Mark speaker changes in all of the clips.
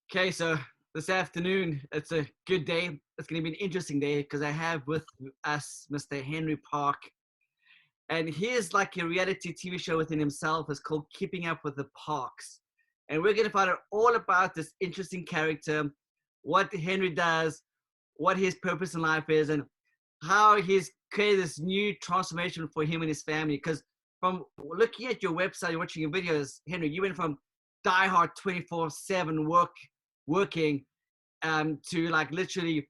Speaker 1: Okay, so this afternoon, it's a good day. It's going to be an interesting day because I have with us Mr. Henry Park. And he is like a reality TV show within himself. It's called Keeping Up with the Parks. And we're going to find out all about this interesting character, what Henry does, what his purpose in life is, and how he's created this new transformation for him and his family. Because from looking at your website and watching your videos, Henry, you went from diehard 24/7 working to like literally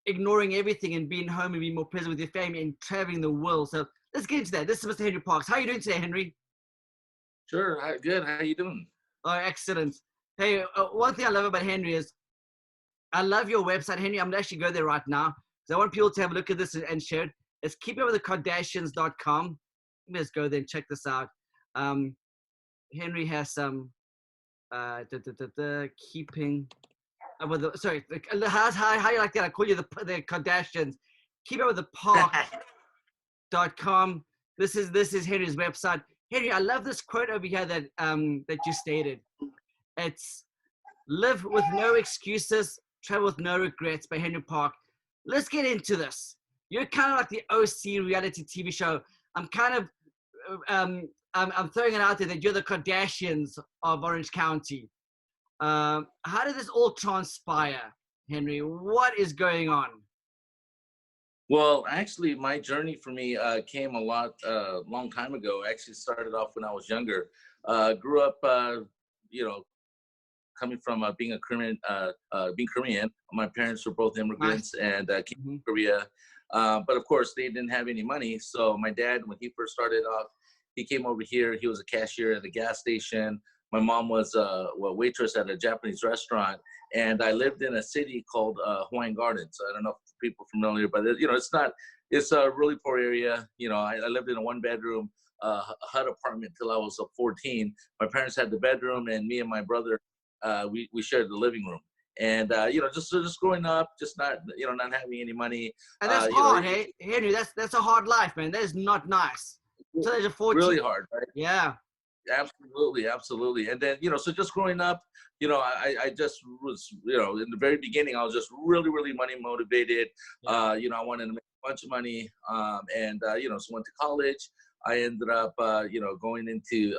Speaker 1: ignoring everything and being home and being more present with your family and traveling the world. So let's get into that. This is Mr. Henry Parks. How are you doing today, Henry?
Speaker 2: Sure. Good. How you doing?
Speaker 1: Oh, excellent. Hey, one thing I love about Henry is I love your website, Henry. I'm going to actually go there right now because I want people to have a look at this and share it. It's keepingupwiththekardashians.com. Let's go there and check this out. Henry has some keeping up with the, sorry, how you like that? I call you the Kardashians. Keep up with the park.com. This is Henry's website. Henry, I love this quote over here that you stated. It's live with no excuses, travel with no regrets by Henry Park. Let's get into this. You're kind of like the OC reality TV show. I'm kind of I'm throwing it out there that you're the Kardashians of Orange County. How did this all transpire, Henry? What is going on?
Speaker 2: Well, actually, my journey for me came a long time ago. Actually, started off when I was younger. Grew up, coming from being Korean. My parents were both immigrants and came from Korea. But of course, they didn't have any money. So my dad, when he first started off, he came over here. He was a cashier at a gas station. My mom was a waitress at a Japanese restaurant, and I lived in a city called Hawaiian Gardens. I don't know if people are familiar, but it's a really poor area. I lived in a one-bedroom hut apartment till I was 14. My parents had the bedroom, and me and my brother, we shared the living room. And just growing up, just not having any money.
Speaker 1: And that's hard, hey, Henry. That's a hard life, man. That is not nice. So there's a 14.
Speaker 2: Really hard, right?
Speaker 1: Yeah.
Speaker 2: Absolutely. And then, so just growing up, I just was, in the very beginning, I was just really, really money motivated. Yeah. I wanted to make a bunch of money. So went to college. I ended up, going into,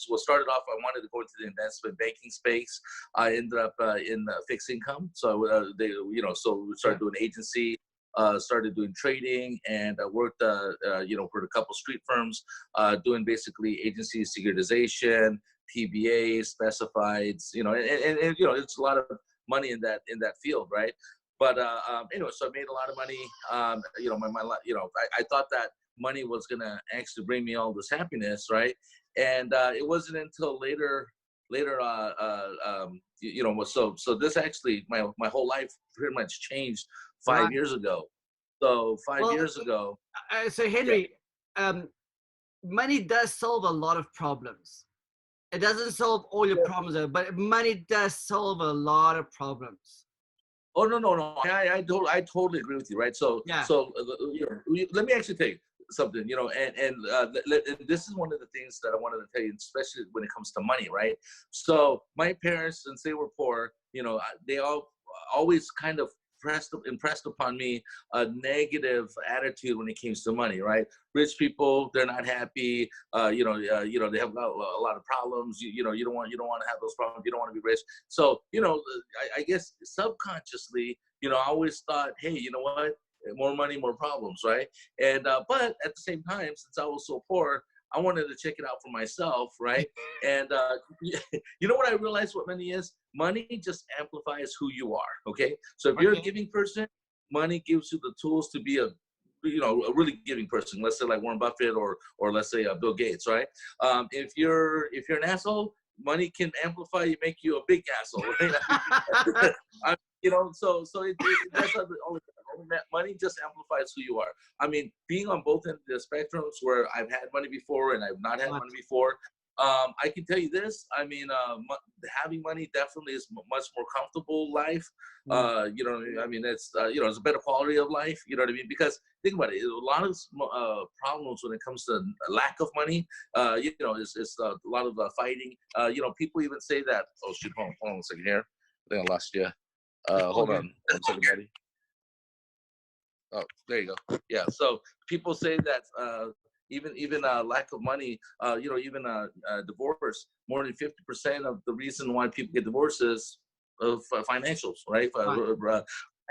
Speaker 2: what started off, I wanted to go into the investment banking space. I ended up in fixed income. So so we started doing agency. Started doing trading, and I worked, for a couple street firms, doing basically agency securitization, TBA, specifieds, and it's a lot of money in that field, right? But anyway, so I made a lot of money. I thought that money was gonna actually bring me all this happiness, right? And it wasn't until later. So this actually, my whole life pretty much changed 5 years ago. So 5 years ago.
Speaker 1: So Henry, money does solve a lot of problems. It doesn't solve all your problems, but money does solve a lot of problems.
Speaker 2: Oh no! I totally agree with you, right? So let me actually tell you something, and this is one of the things that I wanted to tell you, especially when it comes to money, right? So my parents, since they were poor, they always kind of impressed upon me a negative attitude when it came to money, right? Rich people, they're not happy. They have a lot of problems. You don't want to have those problems. You don't want to be rich. So I guess subconsciously, I always thought, hey, you know what? More money, more problems, right? And but at the same time, since I was so poor, I wanted to check it out for myself, right? And you know what I realized what money is? Money just amplifies who you are, okay? So if you're a giving person, money gives you the tools to be a really giving person. Let's say like Warren Buffett or let's say Bill Gates, right? If you're an asshole, money can amplify you, make you a big asshole, right? That's money just amplifies who you are. I mean, being on both ends of the spectrums, where I've had money before and I've not had money before, I can tell you this. I mean, having money definitely is much more comfortable life. You know, I mean, it's you know, it's a better quality of life. You know what I mean? Because think about it, a lot of problems when it comes to lack of money. You know, it's a lot of fighting. You know, people even say that. Oh shoot! Hold on a second here. I think I lost you. Hold on a second, buddy. Oh, there you go. Yeah. So people say that even lack of money, you know, even divorce, more than 50% of the reason why people get divorced is financials, right?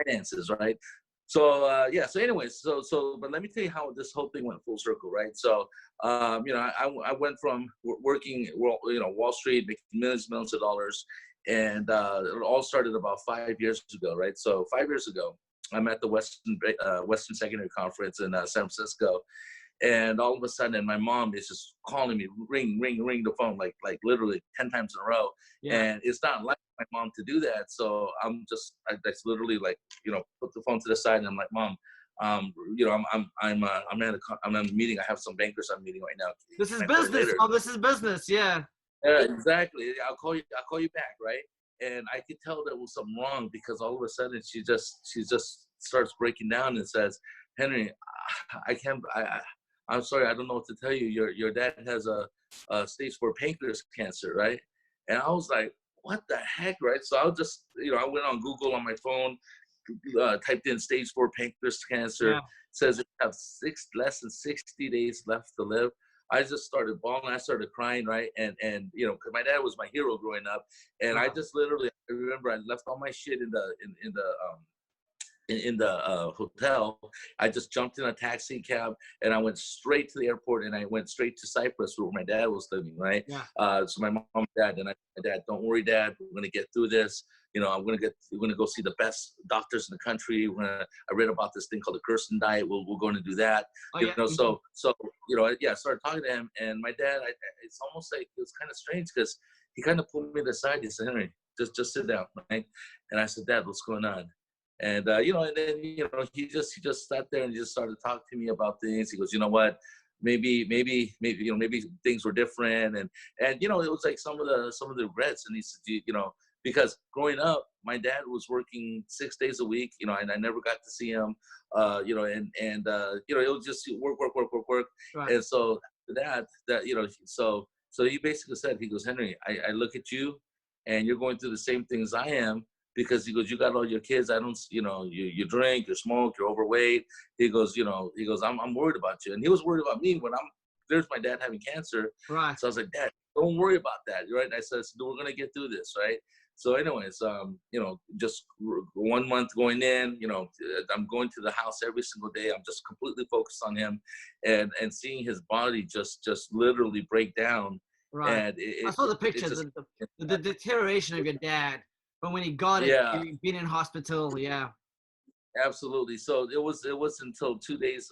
Speaker 2: Finances, right? So yeah. So anyways, but let me tell you how this whole thing went full circle, right? So you know, I went from working, you know, Wall Street, making millions of dollars, and it all started about 5 years ago, right? So 5 years ago, I'm at the Western Secondary Conference in San Francisco, and all of a sudden, my mom is just calling me, ring the phone, like literally 10 times in a row. Yeah. And it's not like my mom to do that, so that's literally like, you know, put the phone to the side, and I'm like, Mom, you know, I'm at a meeting. I have some bankers I'm meeting right now.
Speaker 1: This is business. Oh, this is business. Yeah.
Speaker 2: Yeah, exactly. I'll call you back, right? And I could tell there was something wrong, because all of a sudden she just starts breaking down and says, Henry, I'm sorry, I don't know what to tell you. Your dad has a stage 4 pancreas cancer, right? And I was like, what the heck, right? So I just, you know, I went on Google on my phone, typed in stage 4 pancreas cancer. Yeah. Says it have less than 60 days left to live. I just started bawling. I started crying, right? And you know, because my dad was my hero growing up, and I just literally, I remember I left all my shit in the hotel. I just jumped in a taxi cab and I went straight to the airport, and I went straight to Cyprus, where my dad was living, right? Yeah. So my mom and dad, and my dad, don't worry, Dad, we're gonna get through this. You know, we're gonna go see the best doctors in the country. I read about this thing called the Kirsten diet. We're going to do that. You know, so you know, yeah, I started talking to him, and my dad, it's almost like it was kind of strange, because he kind of pulled me to the side. He said, Henry, just sit down, right? And I said, Dad, what's going on? And you know, and then, you know, he just sat there and just started talking to me about things. He goes, you know what, maybe you know, maybe things were different, and you know, it was like some of the regrets. And he said, you know, because growing up, my dad was working 6 days a week, you know, and I never got to see him, you know, and you know, it was just work. Right. And so that you know, so he basically said, he goes, Henry, I look at you, and you're going through the same things I am. Because he goes, you got all your kids. I don't, you know, you drink, you smoke, you're overweight. He goes, you know, I'm worried about you. And he was worried about me when there's my dad having cancer. Right. So I was like, Dad, don't worry about that. Right. And I said, we're going to get through this. Right. So anyways, you know, just 1 month going in, you know, I'm going to the house every single day. I'm just completely focused on him, and seeing his body just literally break down. Right. And I saw the pictures,
Speaker 1: the deterioration of your dad. But when he got it, being in hospital, yeah.
Speaker 2: Absolutely. So it was until 2 days,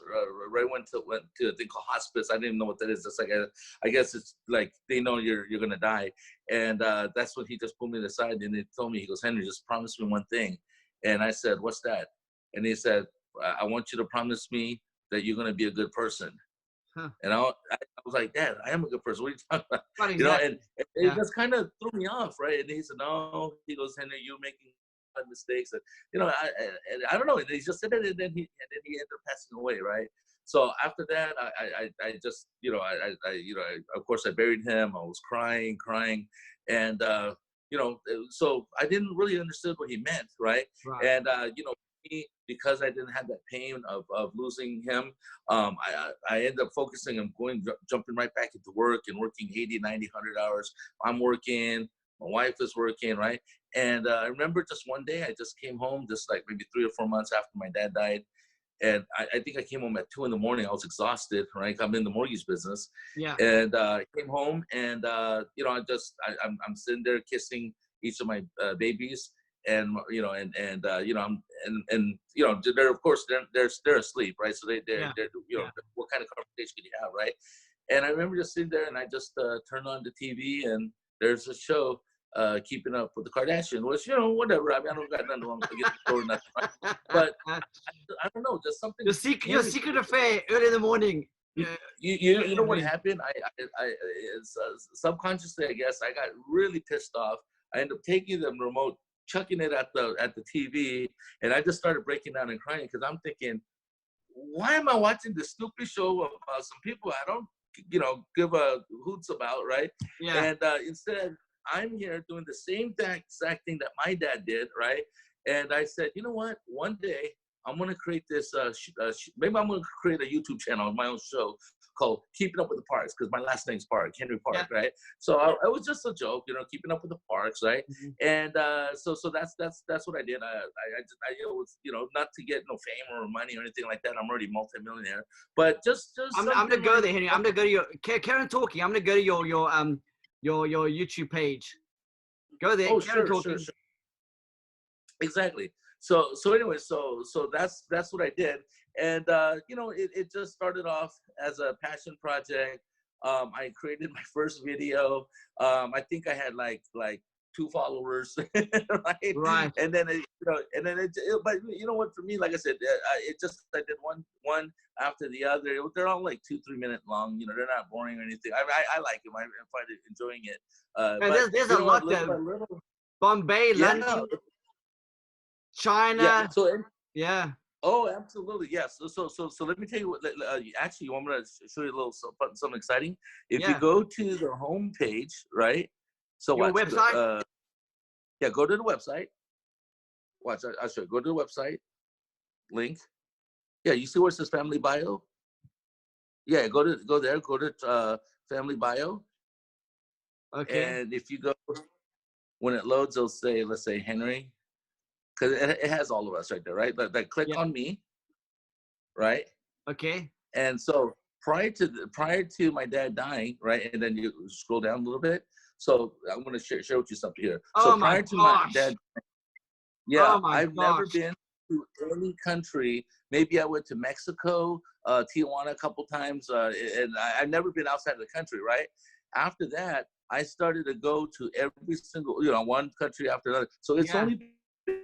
Speaker 2: right, went to a thing called hospice. I didn't even know what that is. It's like I guess it's like they know you're gonna die, and that's when he just pulled me aside, and he told me, he goes, Henry, just promise me one thing. And I said, what's that? And he said, I want you to promise me that you're gonna be a good person. Huh. And I was like, Dad, I am a good person. What are you talking about? Exactly. You know, and it just kind of threw me off, right? And he said, no. He goes, Henry, you're making mistakes. And, you know, I don't know. And he just said it, and then he ended up passing away, right? So after that, I just, you know, of course, I buried him. I was crying, and you know, so I didn't really understand what he meant, right? And you know, because I didn't have that pain of losing him, I ended up focusing on jumping right back into work, and working 80, 90, 100 hours. I'm working, my wife is working, right? And I remember just one day, I just came home, just like maybe 3 or 4 months after my dad died. And I think I came home at 2 a.m. I was exhausted, right? I'm in the mortgage business. Yeah. And I came home, and you know, I'm sitting there kissing each of my babies, and you know, and you know, and you know, they're, of course, they're asleep, right? So they're you know, what kind of conversation can you have, right? And I remember just sitting there, and I just turned on the TV, and there's a show, Keeping Up with the Kardashians, which, you know, whatever. I mean, I don't got nothing wrong with it or nothing, right? But I don't know, just something.
Speaker 1: Your secret affair early in the morning.
Speaker 2: You know what happened? It's, subconsciously, I guess, I got really pissed off. I ended up taking the remote, chucking it at the TV, and I just started breaking down and crying because I'm thinking, why am I watching this stupid show about some people I don't, give a hoots about, right?
Speaker 1: Yeah.
Speaker 2: And instead, I'm here doing the same exact thing that my dad did, right? And I said, you know what? One day I'm gonna create this. Maybe I'm gonna create a YouTube channel on my own show called "Keeping Up with the Parks" because my last name's Park, Henry Park, right? So it was just a joke, keeping up with the parks, right? And so that's what I did. I was, not to get no fame or money or anything like that. I'm already multimillionaire, but just
Speaker 1: I'm gonna go there, Henry. I'm gonna go to your Karen Talking. I'm gonna go to your YouTube page. Go there.
Speaker 2: Oh,
Speaker 1: Karen
Speaker 2: sure. Exactly. So anyway, so that's what I did, and it just started off as a passion project. I created my first video. I think I had like 2 followers, right? And then but you know what? For me, like I said, I did one after the other. They're all like 2-3 minute long. They're not boring or anything. I like them. I find it enjoying it. But
Speaker 1: there's a lot there. Bombay, London. China.
Speaker 2: Yeah. Oh, absolutely. Yes. So let me tell you what. Actually, you want me to show you a little something exciting? If you go to the home page, right? So
Speaker 1: your website.
Speaker 2: Go to the website. Watch. I'll show you. Go to the website. Link. Yeah. You see where it says family bio? Yeah. Go there. Go to family bio.
Speaker 1: Okay.
Speaker 2: And if you go, when it loads, it'll say, let's say Henry. Because it has all of us right there, right? Like click on me, right?
Speaker 1: Okay.
Speaker 2: And so prior to my dad dying, right? And then you scroll down a little bit. So I'm going to share with you something here. So prior to my dad, I've never been to any country. Maybe I went to Mexico, Tijuana a couple times, and I've never been outside of the country, right? After that, I started to go to every single, one country after another. So it's only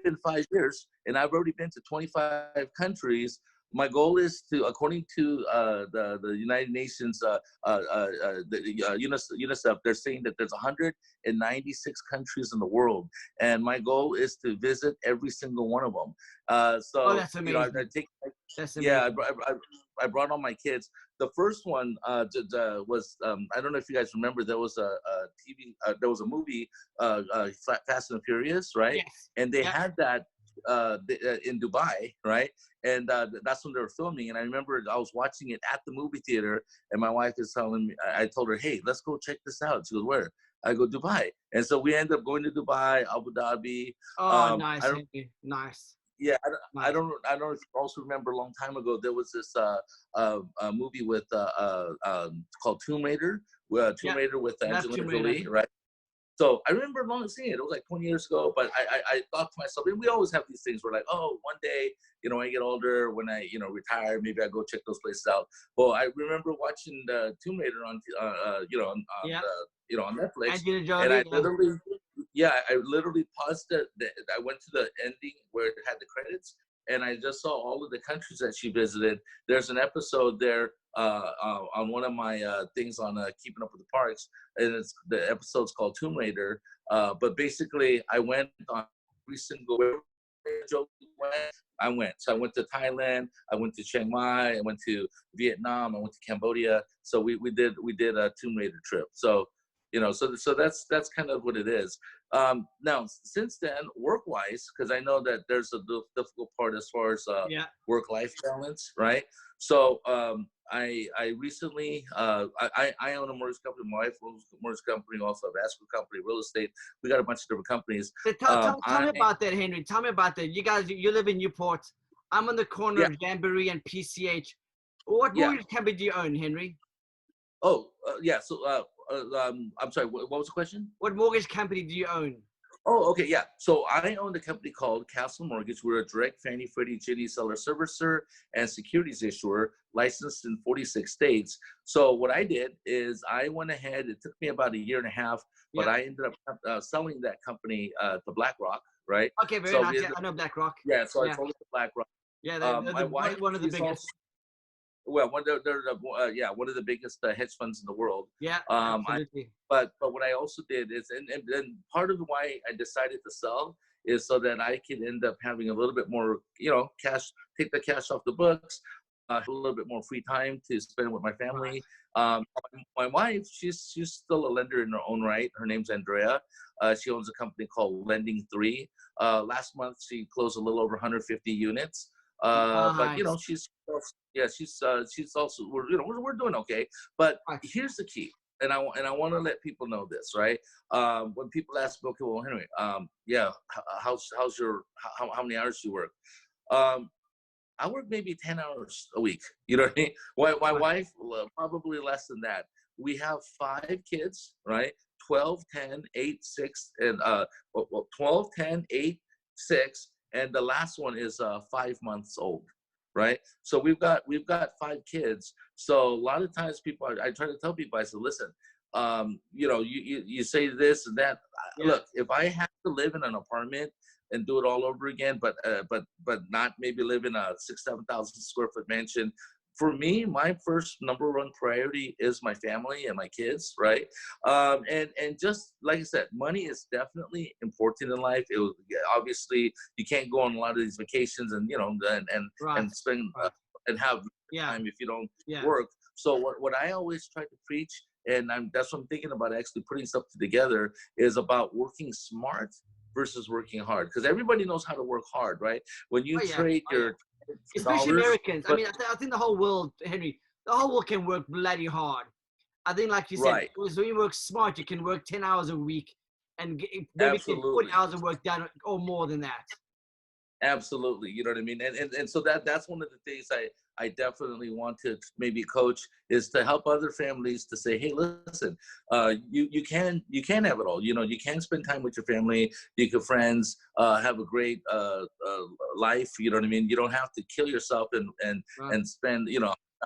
Speaker 2: been 5 years, and I've already been to 25 countries. My goal is to, according to the United Nations, UNICEF, they're saying that there's 196 countries in the world, and my goal is to visit every single one of them.
Speaker 1: That's amazing.
Speaker 2: That's amazing. I brought all my kids. The first one was I don't know if you guys remember, there was a TV, there was a movie, Fast and Furious, right?
Speaker 1: Yes.
Speaker 2: And they had that in Dubai, right? And that's when they were filming. And I remember I was watching it at the movie theater, and my wife is telling me, I told her, hey, let's go check this out. She goes, where? I go, Dubai. And so we ended up going to Dubai, Abu Dhabi.
Speaker 1: Oh, nice. Nice.
Speaker 2: Yeah, I don't know if you also remember, a long time ago there was this movie with called Tomb Raider, Tomb Raider with Angelina Jolie, right? So I remember seeing it. It was like 20 years ago, but I thought to myself, and we always have these things where like, oh, one day, when I get older, when I, retire, maybe I go check those places out. Well, I remember watching the Tomb Raider on Netflix, and I literally paused it. I went to the ending where it had the credits, and I just saw all of the countries that she visited. There's an episode there on one of my things on Keeping Up with the Parks, and the episode's called Tomb Raider. But basically, I went on every single I went. So I went to Thailand, I went to Chiang Mai, I went to Vietnam, I went to Cambodia. So we did a Tomb Raider trip. So so that's kind of what it is. Now, since then, work-wise, because I know that there's a difficult part as far as work-life balance, right? So I recently, I own a mortgage company. My wife owns a mortgage company, also a vascular company, real estate. We got a bunch of different companies.
Speaker 1: Tell me about that, Henry. Tell me about that. You live in Newport. I'm on the corner of Jamboree and PCH. What mortgage company do you own, Henry?
Speaker 2: Oh, So I'm sorry, what was the question?
Speaker 1: What mortgage company do you own?
Speaker 2: Oh, okay, yeah. So I own a company called Castle Mortgage. We're a direct Fannie, Freddie, Ginnie seller servicer and securities issuer, licensed in 46 states. So what I did is I went ahead. It took me about a year and a half, but I ended up selling that company to BlackRock, right?
Speaker 1: Okay, very nice. I know BlackRock.
Speaker 2: Yeah, so I sold it to BlackRock.
Speaker 1: Yeah, my wife, one of the biggest.
Speaker 2: well, one of the biggest hedge funds in the world.
Speaker 1: Yeah, absolutely.
Speaker 2: But what I also did is, and part of why I decided to sell is so that I could end up having a little bit more, cash, take the cash off the books, have a little bit more free time to spend with my family.
Speaker 1: Right.
Speaker 2: My wife, she's still a lender in her own right. Her name's Andrea. She owns a company called Lending 3. Last month, she closed a little over 150 units. But she's also, we're doing okay. But here's the key. And I want to let people know this, right? When people ask me, okay, well, Henry, how's your, how many hours do you work? I work maybe 10 hours a week. You know what I mean? My wife, probably less than that. We have 5 kids, right? 12, 10, 8, 6, and 12, 10, 8, 6, and the last one is 5 months old, right? So we've got 5 kids. So a lot of times people, I try to tell people, I said, listen, you say this and that. Yeah. Look, if I have to live in an apartment and do it all over again, but not maybe live in a 6,000-7,000 square foot mansion. For me, my first number 1 priority is my family and my kids, right? And just like I said, money is definitely important in life. Obviously you can't go on a lot of these vacations and and spend and have time if you don't work. So what I always try to preach, and that's what I'm thinking about actually putting stuff together, is about working smart versus working hard, because everybody knows how to work hard, right? When you trade your
Speaker 1: especially
Speaker 2: dollars,
Speaker 1: Americans. I mean, I think the whole world, Henry, the whole world can work bloody hard. I think, like you said, when you work smart, you can work 10 hours a week and maybe get 40 hours of work done or more than that.
Speaker 2: Absolutely, you know what I mean, and so that's one of the things I definitely want to maybe coach, is to help other families to say, hey, listen, you can have it all. You can spend time with your family, you can friends, have a great life. You know what I mean. You don't have to kill yourself and spend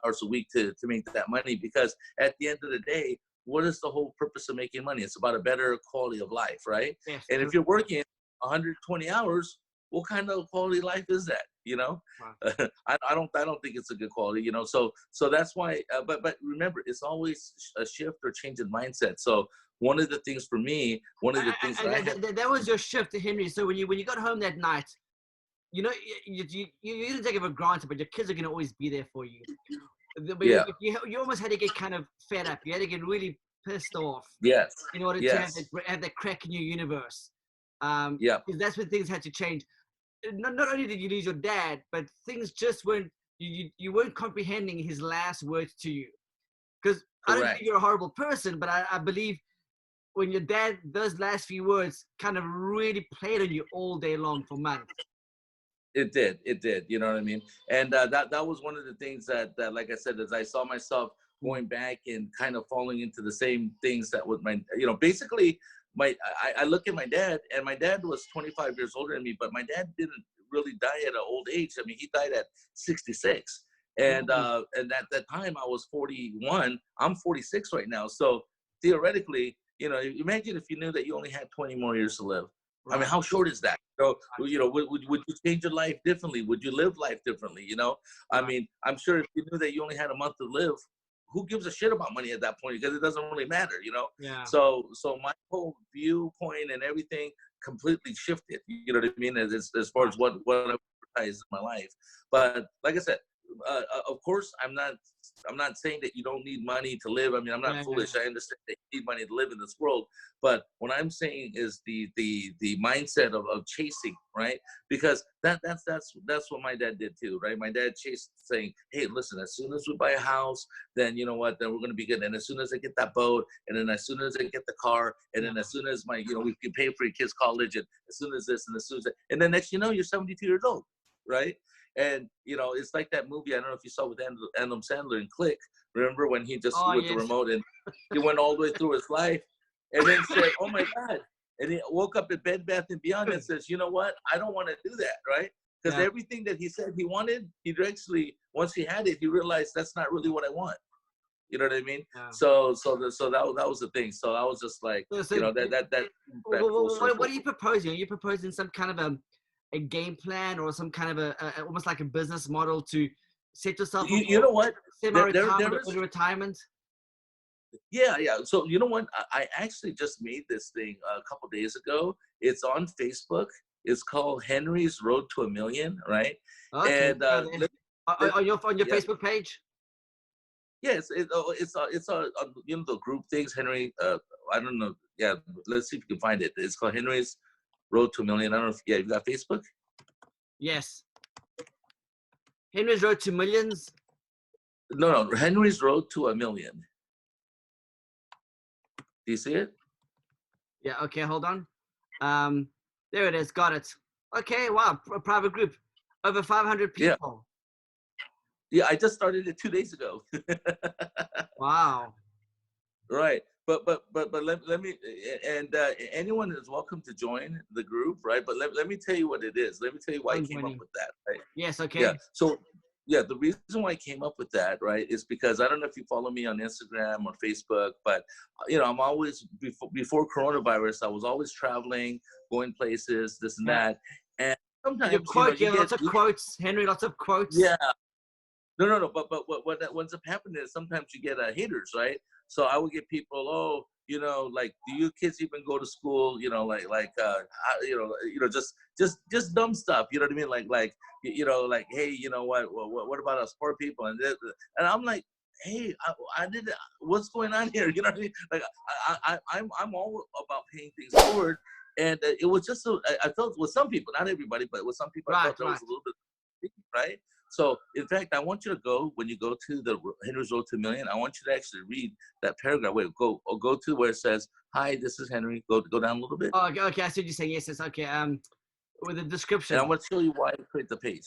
Speaker 2: hours a week to make that money, because at the end of the day, what is the whole purpose of making money? It's about a better quality of life, right? Yes, and if you're working 120 hours, what kind of quality life is that? Wow. I don't think it's a good quality, so that's why, but remember, it's always a shift or change in mindset. So one of the things for me,
Speaker 1: that was your shift, Henry. So when you got home that night, you didn't take it for granted, but your kids are going to always be there for you. You almost had to get kind of fed up. You had to get really pissed off.
Speaker 2: Yes.
Speaker 1: In order to have that crack in your universe. Because that's when things had to change. Not only did you lose your dad, but things just weren't, you weren't comprehending his last words to you. Because I don't think you're a horrible person, but I believe when your dad, those last few words kind of really played on you all day long for months.
Speaker 2: It did. You know what I mean? And that was one of the things that, like I said, as I saw myself going back and kind of falling into the same things that with my, basically, I look at my dad, and my dad was 25 years older than me, but my dad didn't really die at an old age. I mean, he died at 66. And at that time I was 41. I'm 46 right now. So theoretically, imagine if you knew that you only had 20 more years to live. Right. I mean, how short is that? Would you change your life differently? Would you live life differently? I mean, I'm sure if you knew that you only had a month to live, who gives a shit about money at that point? Because it doesn't really matter, Yeah. So my whole viewpoint and everything completely shifted. You know what I mean? As far as what I prioritize in my life. But like I said, of course, I'm not saying that you don't need money to live. I mean, I'm not foolish. I understand that you need money to live in this world. But what I'm saying is the mindset of chasing, right? Because that's what my dad did too, right? My dad chased, saying, hey, listen, as soon as we buy a house, then you know what, then we're gonna be good. And as soon as I get that boat, and then as soon as I get the car, and then as soon as my, we can pay for your kids' college, and as soon as this, and as soon as that, and then next you're 72 years old, right? And it's like that movie, I don't know if you saw with Adam Sandler in Click. Remember when he just with the remote, and he went all the way through his life, and then said, oh my God. And he woke up at Bed Bath & Beyond and says, you know what? I don't want to do that, right? Because everything that he said he wanted, he actually, once he had it, he realized that's not really what I want. You know what I mean? Yeah. So that was the thing. So I was just like, what
Speaker 1: are you proposing? Are you proposing some kind of a game plan, or some kind of a almost like a business model to set yourself up
Speaker 2: You know what?
Speaker 1: semi-retirement
Speaker 2: There
Speaker 1: or
Speaker 2: is,
Speaker 1: early retirement?
Speaker 2: yeah, yeah. So you know what? I actually just made this thing a couple days ago. It's on Facebook. It's called Henry's Road to 1 Million, right?
Speaker 1: Okay,
Speaker 2: And
Speaker 1: on your
Speaker 2: yeah,
Speaker 1: Facebook page.
Speaker 2: yeah. You know, the group things. Henry. I don't know. Yeah, let's see if you can find it. It's called Henry's Road to 1 Million. I don't know if you got Facebook.
Speaker 1: Yes, Henry's Road to Millions.
Speaker 2: No, Henry's Road to 1 Million. Do you see it?
Speaker 1: Yeah. Okay, hold on. There it is. Got it. Okay. Wow. A private group, over 500
Speaker 2: Yeah.
Speaker 1: people.
Speaker 2: Yeah, I just started it 2 days ago.
Speaker 1: Wow.
Speaker 2: Right. But let me, and anyone is welcome to join the group, right? But let me tell you what it is. Let me tell you why I came up with that, right?
Speaker 1: Yes, okay.
Speaker 2: Yeah. So yeah, the reason why I came up with that, right, is because I don't know if you follow me on Instagram or Facebook, but you know, I'm always before coronavirus, I was always traveling, going places, this and that. And sometimes, you know, you get
Speaker 1: lots of quotes, Henry, lots of quotes.
Speaker 2: Yeah. No. But what ends up happening is sometimes you get haters, right? So I would get people, oh, you know, like, do you kids even go to school? You know, you know, just dumb stuff. You know what I mean? Like, you know, like, hey, you know what about us poor people? And I'm like, hey, I did. What's going on here? You know what I mean? Like, I'm all about paying things forward. And it was just so I felt with some people, not everybody, but with some people, I felt that was a little bit, right? So, in fact, I want you to go, when you go to the Henry's Road to 1 Million, I want you to actually read that paragraph. Wait, go to where it says, hi, this is Henry. Go down a little bit.
Speaker 1: Oh, okay, I see what you're saying. Yes, okay. With the description.
Speaker 2: And I want to show you why I create the page.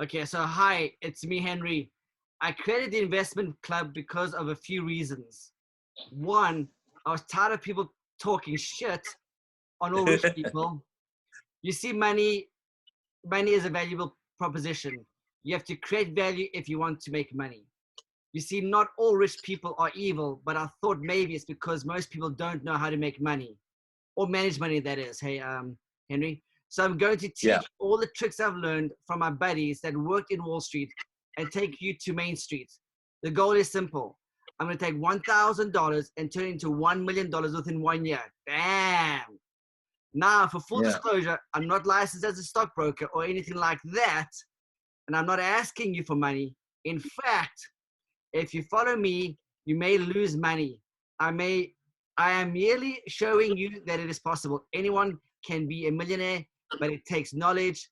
Speaker 1: Okay, so hi, it's me, Henry. I created the investment club because of a few reasons. One, I was tired of people talking shit on all rich people. You see, money is a valuable proposition. You have to create value if you want to make money. You see, not all rich people are evil, but I thought maybe it's because most people don't know how to make money or manage money, that is. Hey, Henry. So I'm going to teach all the tricks I've learned from my buddies that worked in Wall Street and take you to Main Street. The goal is simple. I'm going to take $1,000 and turn it into $1 million within 1 year. Bam! Now, for full disclosure, I'm not licensed as a stockbroker or anything like that, and I'm not asking you for money. In fact, if you follow me, you may lose money. I am merely showing you that it is possible. Anyone can be a millionaire, but it takes knowledge,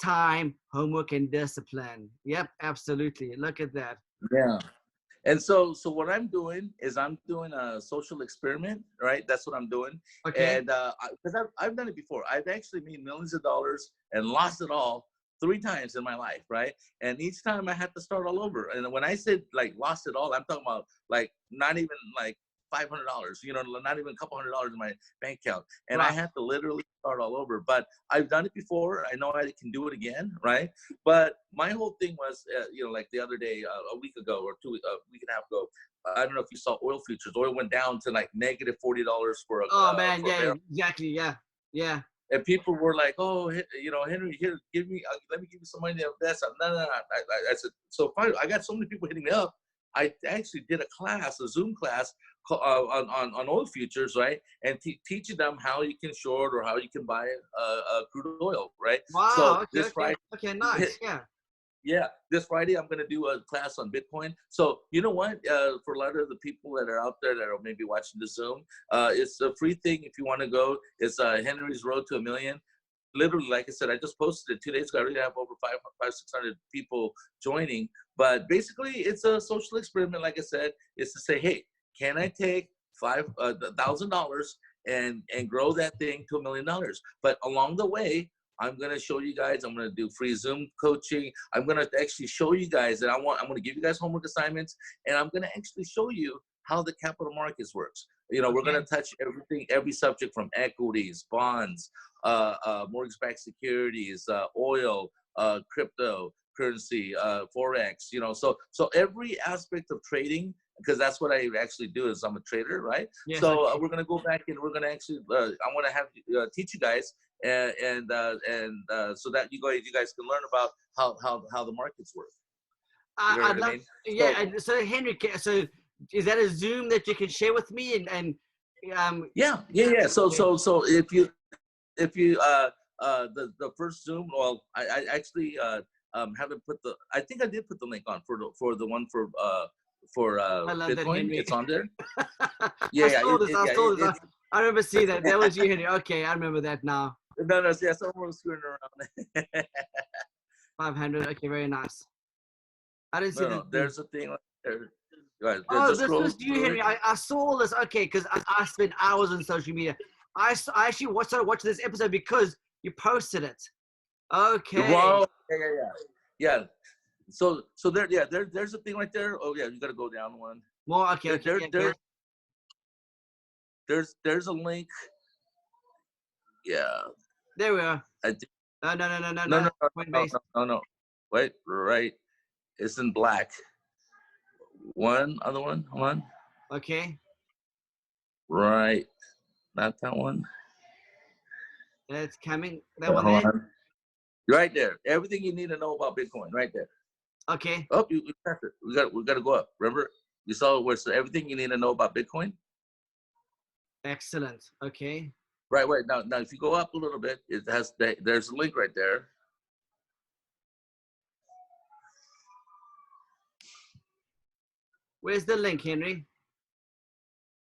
Speaker 1: time, homework, and discipline. Yep, absolutely. Look at that.
Speaker 2: Yeah. And so what I'm doing is I'm doing a social experiment, right? That's what I'm doing.
Speaker 1: Okay.
Speaker 2: And because I've done it before. I've actually made millions of dollars and lost it all 3 times in my life, right? And each time I had to start all over. And when I said like lost it all, I'm talking about like not even like $500, you know, not even a couple $100 in my bank account. And I had to literally start all over. But I've done it before. I know I can do it again, right? But my whole thing was, you know, like the other day, a week ago or a week and a half ago, I don't know if you saw oil futures. Oil went down to like negative $40 for a
Speaker 1: man,
Speaker 2: for a barrel.
Speaker 1: Exactly, yeah.
Speaker 2: And people were like, "Oh, you know, Henry, here, let me give you some money to invest." No. I said, so finally, I got so many people hitting me up. I actually did a Zoom class on oil futures, right? And teaching them how you can short or how you can buy crude oil, right?
Speaker 1: Wow.
Speaker 2: So this Friday,
Speaker 1: okay, nice.
Speaker 2: Yeah, this Friday I'm going to do a class on Bitcoin. So you know what? For a lot of the people that are out there that are maybe watching the Zoom, it's a free thing if you want to go. It's Henry's Road to 1 Million. Literally, like I said, I just posted it 2 days ago. I already have over 600 people joining. But basically, it's a social experiment. Like I said, it's to say, hey, can I take $1,000 and grow that thing to $1 million? But along the way, I'm going to show you guys, I'm going to do free Zoom coaching. I'm going to actually show you guys that I'm going to give you guys homework assignments, and I'm going to actually show you how the capital markets works. You know, we're going to touch everything, every subject from equities, bonds, mortgage-backed securities, oil, cryptocurrency, Forex, you know, so every aspect of trading, because that's what I actually do is I'm a trader, right? Yes, so we're going to go back and we're going to actually, I want to have teach you guys and so that you guys can learn about how the markets work.
Speaker 1: I'd love, yeah. So Henry, so is that a Zoom that you can share with me?
Speaker 2: Yeah. So if you the first Zoom, well, I actually haven't put the, I think I did put the link on for the one for
Speaker 1: I love that,
Speaker 2: Bitcoin.
Speaker 1: Henry.
Speaker 2: It's on there.
Speaker 1: I saw this. I remember seeing that. That was you, Henry. Okay, I remember that now.
Speaker 2: No, yeah, someone was screwing around.
Speaker 1: 500. Okay, very nice. I didn't see that.
Speaker 2: There's a thing. Right,
Speaker 1: oh, this was you, Henry. I saw this. Okay, because I spent hours on social media. I actually started watching this episode because you posted it. Okay.
Speaker 2: Wow. Yeah. So there's a thing right there. Oh yeah, you gotta go down one.
Speaker 1: More. Okay.
Speaker 2: There's a link. Yeah.
Speaker 1: There we are. No.
Speaker 2: No. Wait, right. It's in black. One other one. Hold on.
Speaker 1: Okay.
Speaker 2: Right. Not that one.
Speaker 1: It's coming. That one there.
Speaker 2: Right there. Everything you need to know about Bitcoin. Right there.
Speaker 1: Okay.
Speaker 2: Oh, you passed it. We got to go up. Remember, you saw where it's everything you need to know about Bitcoin.
Speaker 1: Excellent. Okay.
Speaker 2: Right. Now, if you go up a little bit, it has there's a link right there.
Speaker 1: Where's the link, Henry?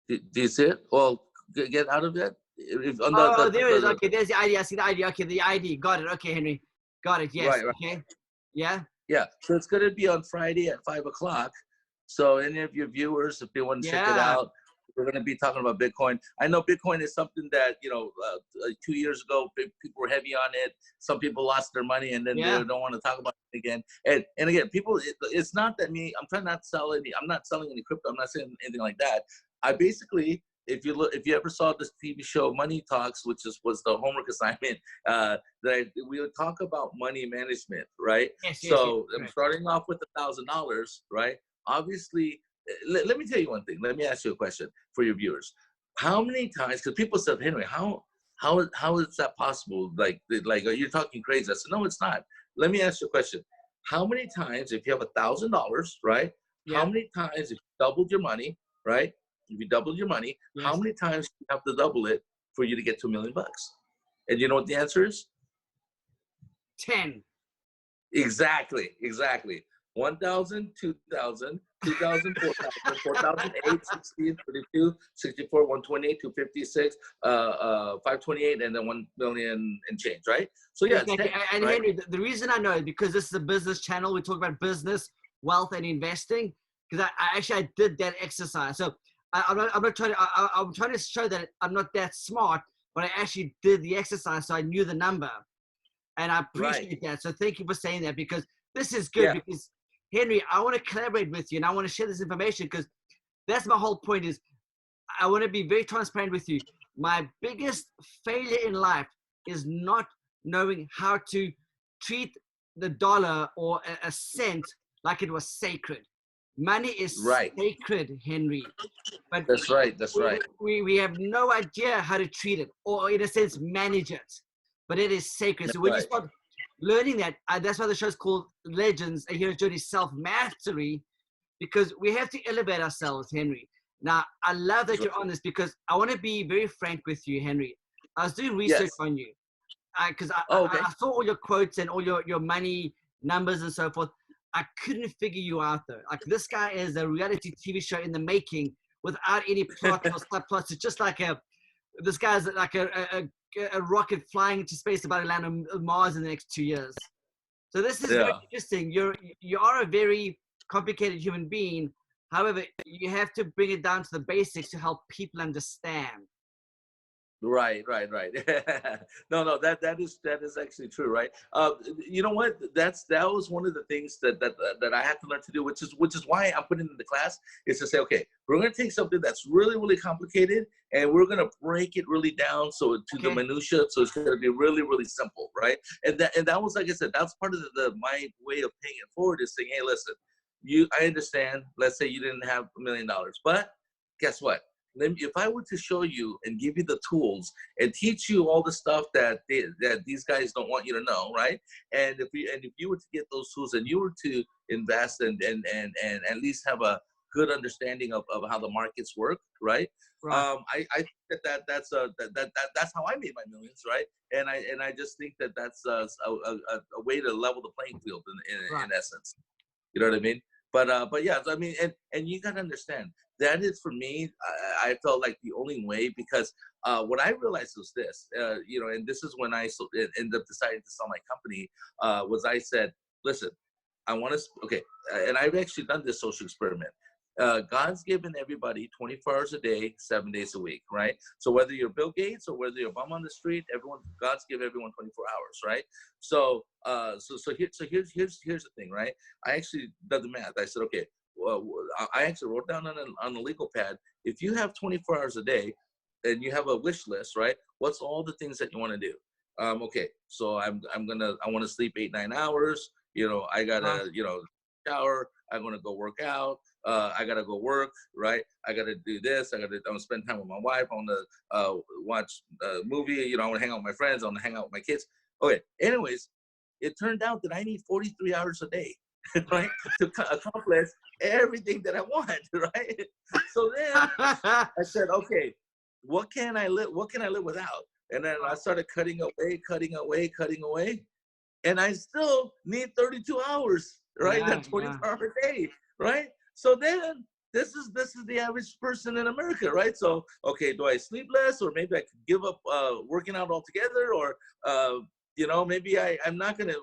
Speaker 2: Do you see it? Well, get out of it.
Speaker 1: There it is. Okay, there's the ID. I see the ID. Okay, the ID. Got it. Okay, Henry. Got it. Yes. Right. Okay. Yeah.
Speaker 2: Yeah. So it's going to be on Friday at 5:00. So any of your viewers, if they want to check it out, we're going to be talking about Bitcoin. I know Bitcoin is something that, 2 years ago, people were heavy on it. Some people lost their money and then they don't want to talk about it again. And again, people, it's not that I'm trying not to sell any, I'm not selling any crypto. I'm not saying anything like that. I basically, if you ever saw this TV show Money Talks, which was the homework assignment, that we would talk about money management, right?
Speaker 1: Yes,
Speaker 2: I'm starting off with $1,000, right? Obviously, let me tell you one thing. Let me ask you a question for your viewers. How many times? Because people said, Henry, how is that possible? Like you're talking crazy. I said, no, it's not. Let me ask you a question. How many times, if you have $1,000, right? Yeah. How many times, if you doubled your money, right? If you doubled your money, how many times do you have to double it for you to get to $1 million? And you know what the answer is?
Speaker 1: 10.
Speaker 2: Exactly. 1,000, 2,000, 2,000, 4,000, 4,008, 16, 32, 64, 128, 256, 528, and then 1 million and change, right? So yeah.
Speaker 1: And right? Henry, the reason I know is because this is a business channel. We talk about business, wealth, and investing. Because I did that exercise. So I'm trying to show that I'm not that smart, but I actually did the exercise, so I knew the number, and I appreciate that. So thank you for saying that, because this is good. Because Henry, I want to collaborate with you, and I want to share this information, because that's my whole point. Is I want to be very transparent with you. My biggest failure in life is not knowing how to treat the dollar or a cent like it was sacred. Money is sacred, Henry. But
Speaker 2: that's right.
Speaker 1: We have no idea how to treat it, or in a sense, manage it. But it is sacred. So when you start learning that, that's why the show's called Legends, A Hero's Journey Self-Mastery, because we have to elevate ourselves, Henry. Now, I love that you're on this, because I want to be very frank with you, Henry. I was doing research on you, because I saw all your quotes and all your money numbers and so forth. I couldn't figure you out though. Like, this guy is a reality TV show in the making without any plot or subplots. It's just like this guy's like a rocket flying into space about to land on Mars in the next 2 years. So this is very interesting. You are a very complicated human being. However, you have to bring it down to the basics to help people understand.
Speaker 2: Right. No, that is actually true, right? You know what? That was one of the things that I had to learn to do, which is why I'm putting in the class, is to say, okay, we're going to take something that's really, really complicated, and we're going to break it really down to the minutia, so it's going to be really, really simple, right? And that was, like I said, that's part of my way of paying it forward, is saying, hey, listen, I understand. Let's say you didn't have $1 million, but guess what? if I were to show you and give you the tools and teach you all the stuff that these guys don't want you to know, right? And if you were to get those tools and you were to invest and at least have a good understanding of how the markets work, right?
Speaker 1: Right.
Speaker 2: I think that's how I made my millions, right? And I just think that's a way to level the playing field in essence. You know what I mean? But yeah, I mean, and you gotta understand that is, for me, I felt like the only way, because what I realized was this, you know, and this is when I ended up deciding to sell my company, was I said, listen, I want to, okay, and I've actually done this social experiment. God's given everybody 24 hours a day, 7 days a week, right? So whether you're Bill Gates or whether you're a bum on the street, God's given everyone 24 hours, right? So, here's the thing, right? I actually did the math. I said, okay, well, I actually wrote down on a legal pad, if you have 24 hours a day and you have a wish list, right? What's all the things that you want to do? Okay, so I want to sleep 8-9 hours. You know, I gotta, you know, shower. I'm gonna go work out. I gotta go work, right? I gotta do this. I'm gonna spend time with my wife. I wanna watch a movie. You know, I wanna hang out with my friends. I wanna hang out with my kids. Okay. Anyways, it turned out that I need 43 hours a day, right, to accomplish everything that I want, right? So then I said, okay, what can I live without? And then I started cutting away, and I still need 32 hours, right?
Speaker 1: Yeah,
Speaker 2: That's 24-hour day, right? So then this is the average person in America, right? So, okay, do I sleep less, or maybe I could give up working out altogether, or you know, maybe I'm not gonna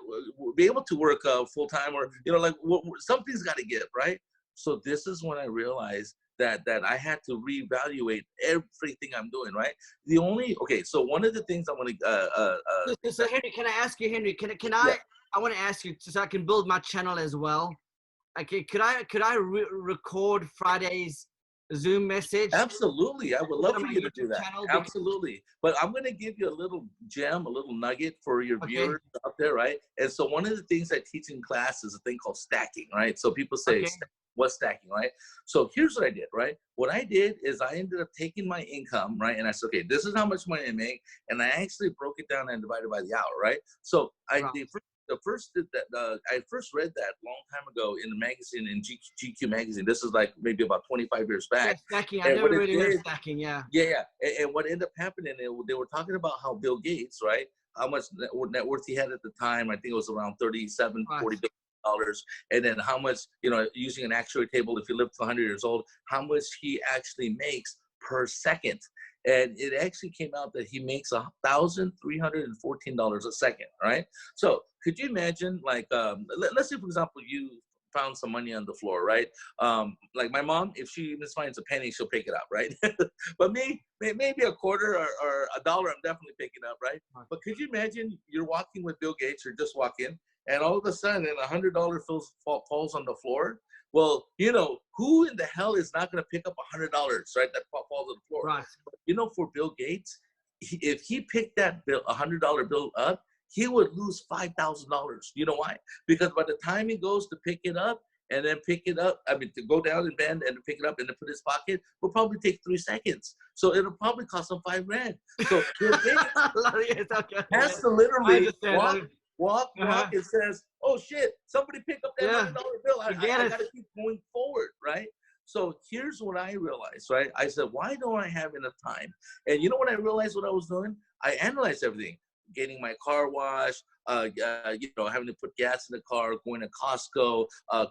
Speaker 2: be able to work full time, or you know, like something's got to give, right? So this is when I realized that I had to reevaluate everything I'm doing, right? So one of the things I want to
Speaker 1: so Henry, can I ask you, Henry? Can
Speaker 2: yeah.
Speaker 1: I want to ask you so I can build my channel as well. Okay, could I record Friday's Zoom message?
Speaker 2: Absolutely, I would love for you to do that.
Speaker 1: Channel
Speaker 2: Absolutely, but I'm going to give you a little gem, a little nugget for your viewers out there, right? And so one of the things I teach in class is a thing called stacking, right? So people say, what's stacking, right? So here's what I did, right? What I did is I ended up taking my income, right? And I said, okay, this is how much money I make. And I actually broke it down and divided by the hour, right? So I first read that a long time ago in the magazine, in GQ magazine. This is like maybe about 25 years back.
Speaker 1: Yeah, stacking. I never really heard stacking. Yeah.
Speaker 2: Yeah. And what ended up happening, they were talking about how Bill Gates, right? How much net worth he had at the time. I think it was around 37, 40 billion dollars. And then how much, you know, using an actuary table, if you live to 100 years old, how much he actually makes per second. And it actually came out that he makes $1,314 a second, right? So could you imagine, like, let's say, for example, you found some money on the floor, right? Like my mom, if she just finds a penny, she'll pick it up, right? But me, maybe a quarter or a dollar, I'm definitely picking up, right? But could you imagine you're walking with Bill Gates, or just walking, and all of a sudden $100 falls on the floor? Well, you know, who in the hell is not going to pick up $100, right? That falls on the floor.
Speaker 1: Right.
Speaker 2: You know, for Bill Gates, if he picked that $100 bill up, he would lose $5,000. You know why? Because by the time he goes to pick it up and then pick it up, I mean, to go down and bend and to pick it up and to put in his pocket, will probably take 3 seconds. So it'll probably cost him $5,000. So Bill Gates has to literally walk and says, oh shit, somebody pick up that $100 bill. I got to keep going forward, right? So here's what I realized, right? I said, why don't I have enough time? And you know what I realized what I was doing? I analyzed everything. Getting my car washed, you know, having to put gas in the car, going to Costco,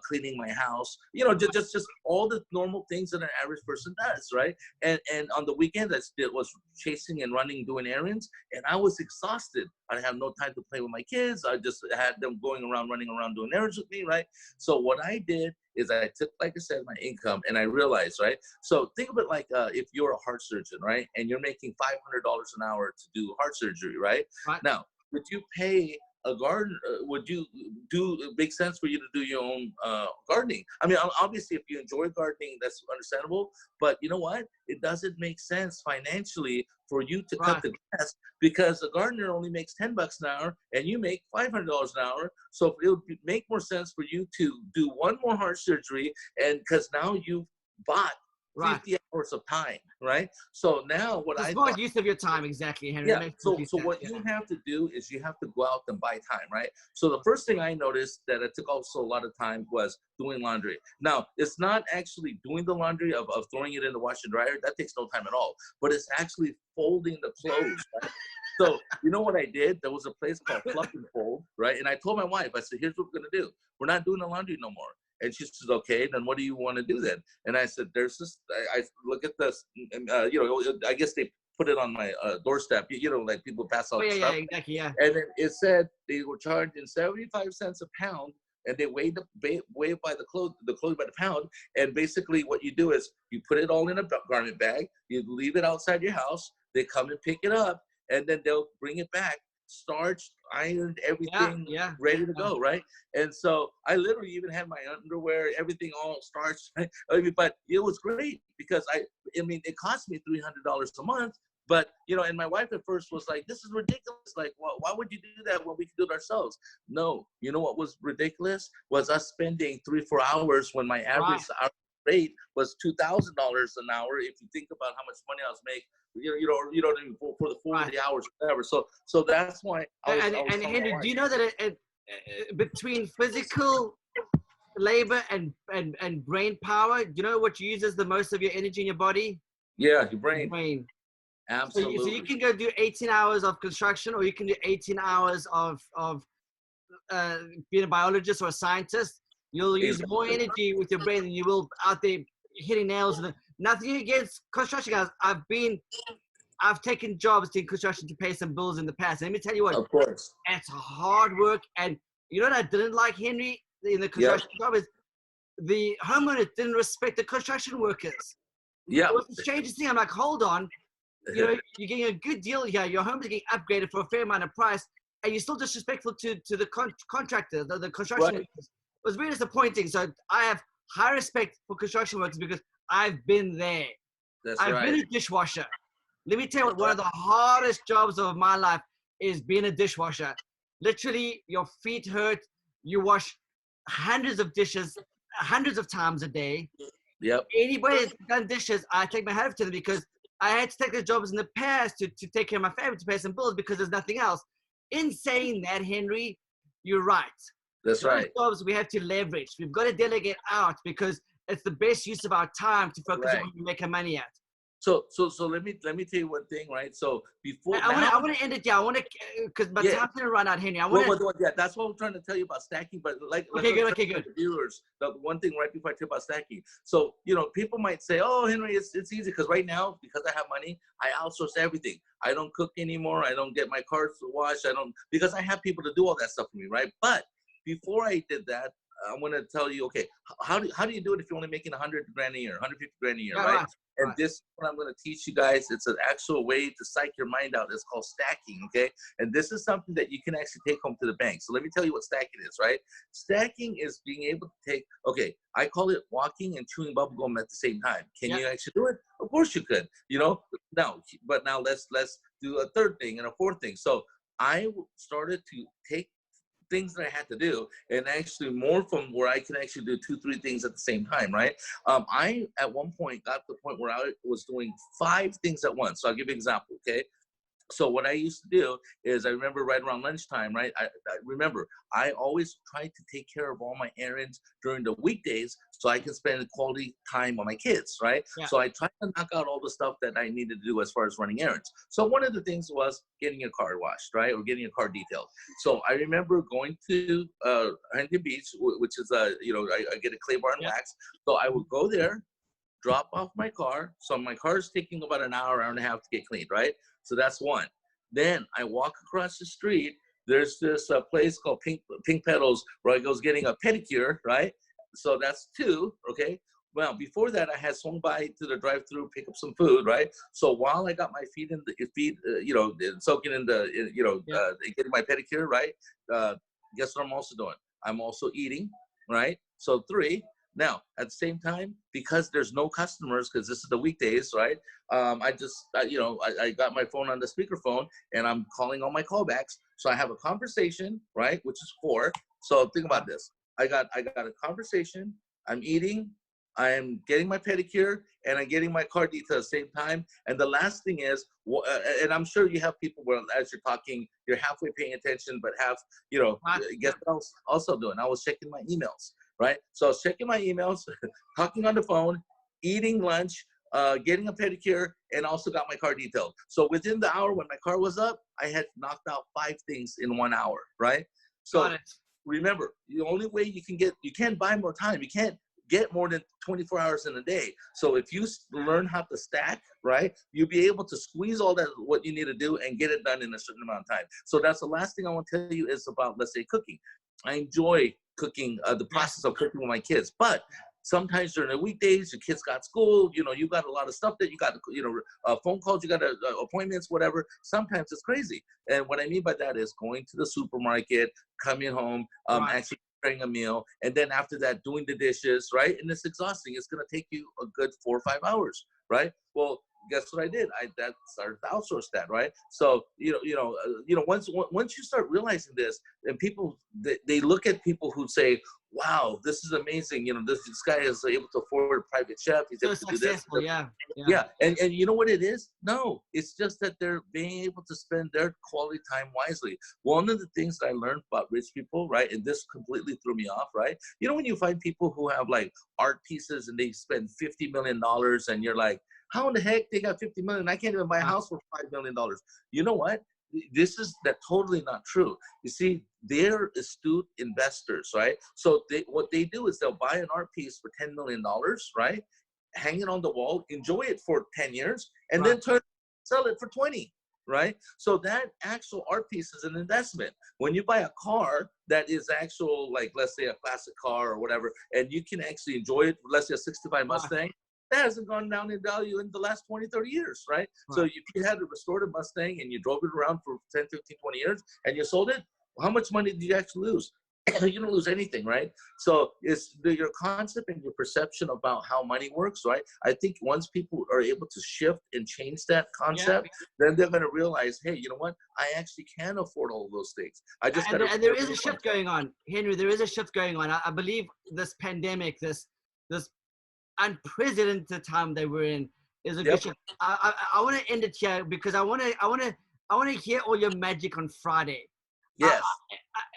Speaker 2: cleaning my house, you know, just all the normal things that an average person does, right? And on the weekend, I still was chasing and running, doing errands, and I was exhausted. I had no time to play with my kids. I just had them going around, running around, doing errands with me, right? So what I did is I took, like I said, my income, and I realized, right? So think of it like if you're a heart surgeon, right? And you're making $500 an hour to do heart surgery, right? Now, would you pay a gardener? Would you it make sense for you to do your own gardening? I mean, obviously, if you enjoy gardening, that's understandable. But you know what? It doesn't make sense financially for you to cut the grass, because a gardener only makes $10 an hour and you make $500 an hour. So it would make more sense for you to do one more heart surgery, and because now you've bought
Speaker 1: Right.
Speaker 2: 50 hours of time, right? So now what
Speaker 1: The
Speaker 2: I
Speaker 1: smart
Speaker 2: thought,
Speaker 1: use of your time, exactly, Henry. That
Speaker 2: yeah.
Speaker 1: makes
Speaker 2: So
Speaker 1: complete sense.
Speaker 2: what you have to do is you have to go out and buy time, right? So the first thing I noticed that it took also a lot of time was doing laundry. Now it's not actually doing the laundry of throwing it in the washer and dryer. That takes no time at all. But it's actually folding the clothes, right? So you know what I did? There was a place called Fluff and Fold, right? And I told my wife, I said, here's what we're gonna do. We're not doing the laundry no more. And she says, okay, then what do you want to do then? And I said, there's this, I look at this, you know, I guess they put it on my doorstep, you know, like people pass out
Speaker 1: Oh, yeah,
Speaker 2: stuff.
Speaker 1: exactly, yeah.
Speaker 2: And then it said they were charging 75 cents a pound, and they weigh by the clothes by the pound. And basically what you do is you put it all in a garment bag, you leave it outside your house, they come and pick it up, and then they'll bring it back, starched, ironed, everything ready to go, right? And so I literally even had my underwear, everything all starched. I mean, but it was great because I mean, it cost me $300 a month. But, you know, and my wife at first was like, this is ridiculous. Like, why would you do that when we can do it ourselves? No, you know what was ridiculous? Was us spending 3-4 hours when my average rate was $2,000 an hour. If you think about how much money I was making, you know, for the 40 hours, whatever. So that's why I was.
Speaker 1: And Henry, do you know that between physical labor and brain power, do you know what uses the most of your energy in your body?
Speaker 2: Yeah, your brain.
Speaker 1: Brain.
Speaker 2: Absolutely.
Speaker 1: So you can go do 18 hours of construction, or you can do 18 hours of being a biologist or a scientist. You'll use more energy with your brain than you will out there hitting nails. And nothing against construction guys. I've taken jobs in construction to pay some bills in the past. And let me tell you what,
Speaker 2: of course,
Speaker 1: it's hard work. And you know what I didn't like, Henry, in the construction job is the homeowner didn't respect the construction workers.
Speaker 2: Yeah.
Speaker 1: It was the strangest thing. I'm like, hold on. You know, you're getting a good deal here. Your home is getting upgraded for a fair amount of price, and you're still disrespectful to the contractor, the construction workers. It was very disappointing. So I have high respect for construction workers because I've been there. I've been a dishwasher. Let me tell you what, one of the hardest jobs of my life is being a dishwasher. Literally, your feet hurt. You wash hundreds of dishes, hundreds of times a day.
Speaker 2: Yep.
Speaker 1: Anybody that's done dishes, I take my hat off to them because I had to take those jobs in the past to take care of my family, to pay some bills because there's nothing else. In saying that, Henry, you're right.
Speaker 2: That's right.
Speaker 1: Those jobs we have to leverage. We've got to delegate out because it's the best use of our time to focus on what we make our money at.
Speaker 2: So let me tell you one thing, right? So before
Speaker 1: I want to end it. Yeah, I want to because my time's gonna run out, Henry.
Speaker 2: Yeah, that's what I'm trying to tell you about stacking. But like,
Speaker 1: okay, good.
Speaker 2: Viewers, the one thing right before I tell you about stacking. So you know, people might say, "Oh, Henry, it's easy," because right now, because I have money, I outsource everything. I don't cook anymore. I don't get my cars washed. Because I have people to do all that stuff for me, right? But before I did that, I want to tell you, okay, how do you do it if you're only making $100 grand a year, $150 grand a year, right? And this is what I'm going to teach you guys. It's an actual way to psych your mind out. It's called stacking, okay? And this is something that you can actually take home to the bank. So let me tell you what stacking is, right? Stacking is being able to take, okay, I call it walking and chewing bubble gum at the same time. Can you actually do it? Of course you could, you know? Now let's do a third thing and a fourth thing. So I started to take things that I had to do, and actually more from where I can actually do 2-3 things at the same time, right? I, at one point, got to the point where I was doing 5 things at once. So I'll give you an example, okay? So what I used to do is, I remember right around lunchtime, right? I remember I always tried to take care of all my errands during the weekdays so I can spend quality time on my kids, right? Yeah. So I tried to knock out all the stuff that I needed to do as far as running errands. So one of the things was getting your car washed, right? Or getting your car detailed. So I remember going to Huntington Beach, which is, you know, I get a clay bar and wax. So I would go there, drop off my car. So my car is taking about an hour and a half to get cleaned, right? So that's one. Then I walk across the street. There's this place called Pink Petals where I was getting a pedicure, right? So that's 2, okay? Well, before that, I had swung by to the drive-through, pick up some food, right? So while I got my feet in you know, soaking in the, you know, getting my pedicure, right? Guess what I'm also doing? I'm also eating, right? So 3. Now, at the same time, because there's no customers, because this is the weekdays, right? I just, you know, I got my phone on the speakerphone, and I'm calling all my callbacks. So I have a conversation, right, which is 4. So think about this. I got a conversation. I'm eating. I am getting my pedicure, and I'm getting my car detail at the same time. And the last thing is, and I'm sure you have people where as you're talking, you're halfway paying attention, but half, you know, guess what I was also doing? I was checking my emails, right? So I was checking my emails, talking on the phone, eating lunch, getting a pedicure, and also got my car detailed. So within the hour when my car was up, I had knocked out 5 things in 1 hour, right? So remember, the only way you can't buy more time. You can't get more than 24 hours in a day. So if you learn how to stack, right, you'll be able to squeeze all that, what you need to do, and get it done in a certain amount of time. So that's the last thing I want to tell you is about, let's say, cooking. I enjoy cooking, the process of cooking with my kids, but sometimes during the weekdays, your kids got school, you know, you got a lot of stuff that you got, you know, phone calls, you got appointments, whatever. Sometimes it's crazy. And what I mean by that is going to the supermarket, coming home, actually preparing a meal, and then after that, doing the dishes, right? And it's exhausting. It's going to take you a good 4 or 5 hours, right? Well, guess what I did? I started to outsource that, right? So once you start realizing this, and people they look at people who say, "Wow, this is amazing! You know, this guy is able to afford a private chef. He's able to do this." Yeah. And you know what it is? No, it's just that they're being able to spend their quality time wisely. One of the things that I learned about rich people, right, and this completely threw me off, right? You know, when you find people who have like art pieces and they spend $50 million, and you're like, how in the heck they got 50 million? I can't even buy a house for $5 million. You know what? This is totally not true. You see, they're astute investors, right? So what they do is they'll buy an art piece for $10 million, right? Hang it on the wall, enjoy it for 10 years, and then sell it for 20, right? So that actual art piece is an investment. When you buy a car that is actual, like, let's say a classic car or whatever, and you can actually enjoy it, let's say a 65 Mustang, that hasn't gone down in value in the last 20, 30 years, right? So if you had a restored Mustang and you drove it around for 10, 15, 20 years and you sold it, how much money did you actually lose? You don't lose anything, right? So it's your concept and your perception about how money works, right? I think once people are able to shift and change that concept, then they're going to realize, hey, you know what? I actually can afford all of those things. I just
Speaker 1: and there is a shift going on, Henry. There is a shift going on. I believe this pandemic, this unprecedented time that we're in, is a good shift. I want to end it here because I want to hear all your magic on Friday.
Speaker 2: Yes.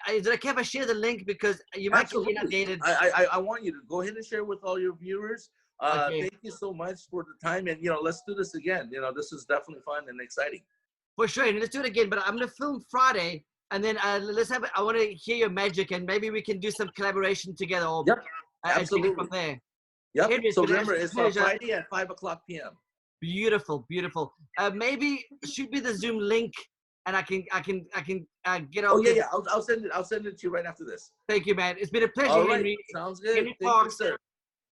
Speaker 1: Is it okay if I share the link, because you might get inundated?
Speaker 2: I want you to go ahead and share with all your viewers. Thank you so much for the time, and let's do this again. This is definitely fun and exciting.
Speaker 1: For sure, and let's do it again. But I'm gonna film Friday, and then let's have. I want to hear your magic, and maybe we can do some collaboration together. Or,
Speaker 2: absolutely.
Speaker 1: From there.
Speaker 2: Yep. Henry, so remember, it's on Friday at 5:00 p.m.
Speaker 1: Beautiful, beautiful. Maybe shoot me the Zoom link, and I can get on.
Speaker 2: Oh yeah. I'll send it to you right after this.
Speaker 1: Thank you, man. It's been a pleasure,
Speaker 2: all right.
Speaker 1: Henry.
Speaker 2: Sounds good.
Speaker 1: Henry
Speaker 2: Thank
Speaker 1: Parks.
Speaker 2: you, sir.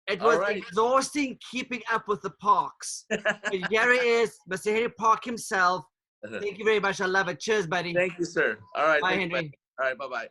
Speaker 1: It was exhausting keeping up with the Parks. Here he is, Mr. Henry Park himself. Thank you very much. I love it. Cheers, buddy.
Speaker 2: Thank you, sir. All right.
Speaker 1: Bye, Henry.
Speaker 2: All right. Bye-bye.